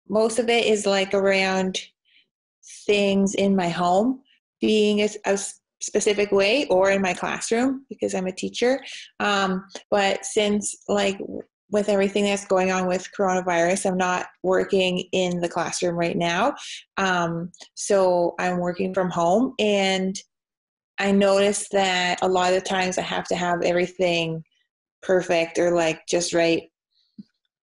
most of it is like around things in my home being a specific way or in my classroom because I'm a teacher. But since like with everything that's going on with coronavirus, I'm not working in the classroom right now. So I'm working from home, and I noticed that a lot of the times I have to have everything perfect or like just right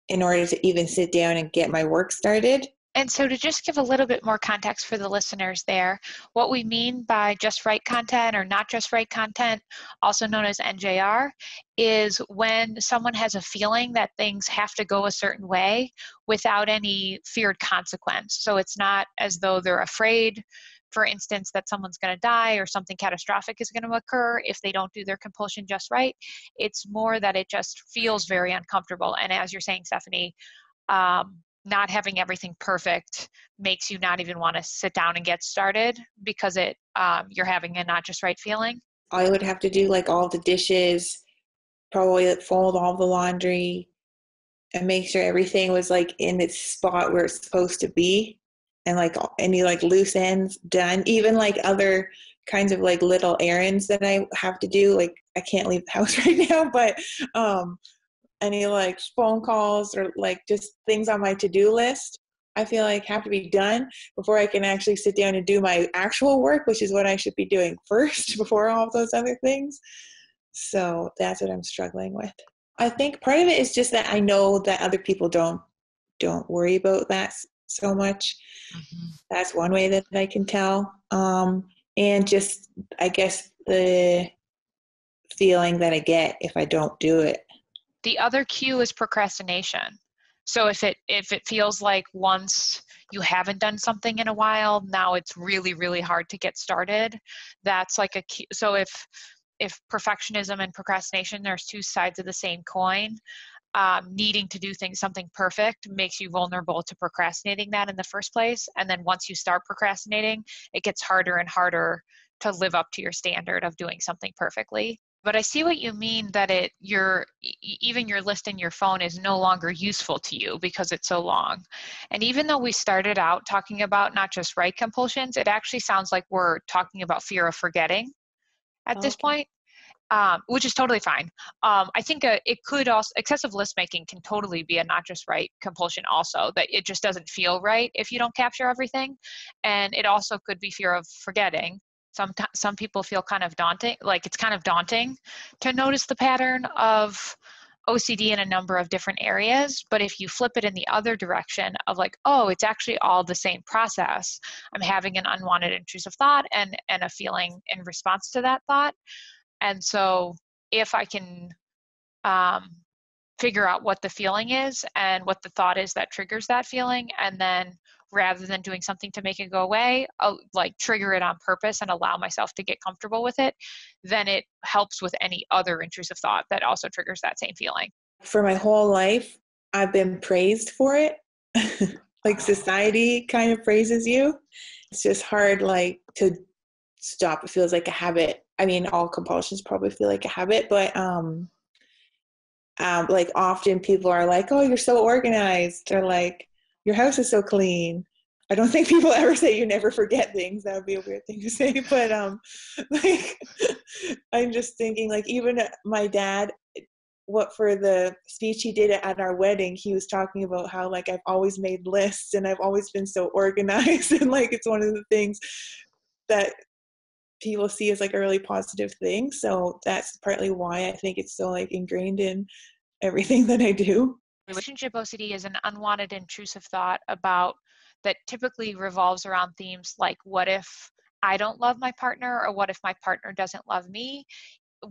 in order to even sit down and get my work started. And so to just give a little bit more context for the listeners there, what we mean by just right content or not just right content, also known as NJR, is when someone has a feeling that things have to go a certain way without any feared consequence. So it's not as though they're afraid, for instance, that someone's going to die or something catastrophic is going to occur if they don't do their compulsion just right. It's more that it just feels very uncomfortable. And as you're saying, Stephanie, not having everything perfect makes you not even want to sit down and get started because you're having a not just right feeling. I would have to do like all the dishes, probably like fold all the laundry, and make sure everything was like in its spot where it's supposed to be, and like any like loose ends done. Even like other kinds of like little errands that I have to do. Like I can't leave the house right now, but any like phone calls or like just things on my to-do list, I feel like have to be done before I can actually sit down and do my actual work, which is what I should be doing first before all of those other things. So that's what I'm struggling with. I think part of it is just that I know that other people don't worry about that so much. Mm-hmm. That's one way that I can tell. And just I guess the feeling that I get if I don't do it. The other cue is procrastination. So if it feels like once you haven't done something in a while, now it's really, really hard to get started. That's like a cue. So if perfectionism and procrastination, there's two sides of the same coin. Needing to do something perfect makes you vulnerable to procrastinating that in the first place. And then once you start procrastinating, it gets harder and harder to live up to your standard of doing something perfectly. But I see what you mean that even your list in your phone is no longer useful to you because it's so long. And even though we started out talking about not just right compulsions, it actually sounds like we're talking about fear of forgetting at this Okay. point. Which is totally fine. I think it could also, excessive list making can totally be a not just right compulsion also, that it just doesn't feel right if you don't capture everything. And it also could be fear of forgetting. Some people feel kind of daunting, like it's kind of daunting to notice the pattern of OCD in a number of different areas. But if you flip it in the other direction of like, oh, it's actually all the same process. I'm having an unwanted intrusive thought and a feeling in response to that thought. And so if I can figure out what the feeling is and what the thought is that triggers that feeling, and then rather than doing something to make it go away, I'll like trigger it on purpose and allow myself to get comfortable with it, then it helps with any other intrusive thought that also triggers that same feeling. For my whole life, I've been praised for it. Like society kind of praises you. It's just hard like to stop. It feels like a habit. I mean, all compulsions probably feel like a habit, but like often people are like, "Oh, you're so organized," or like, "Your house is so clean." I don't think people ever say you never forget things. That would be a weird thing to say, but like, I'm just thinking like even my dad, what for the speech he did at our wedding, he was talking about how like I've always made lists and I've always been so organized, and like it's one of the things that people see as like a really positive thing. So that's partly why I think it's so like ingrained in everything that I do. Relationship OCD is an unwanted intrusive thought about that typically revolves around themes like what if I don't love my partner, or what if my partner doesn't love me,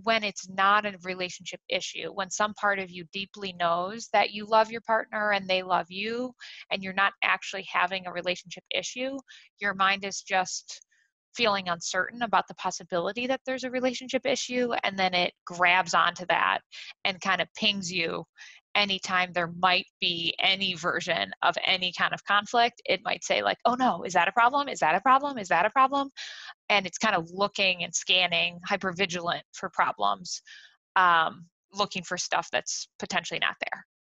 when it's not a relationship issue, when some part of you deeply knows that you love your partner and they love you, and you're not actually having a relationship issue, your mind is just feeling uncertain about the possibility that there's a relationship issue, and then it grabs onto that and kind of pings you anytime there might be any version of any kind of conflict. It might say like, oh no, is that a problem? Is that a problem? Is that a problem? And it's kind of looking and scanning, hypervigilant for problems, looking for stuff that's potentially not there.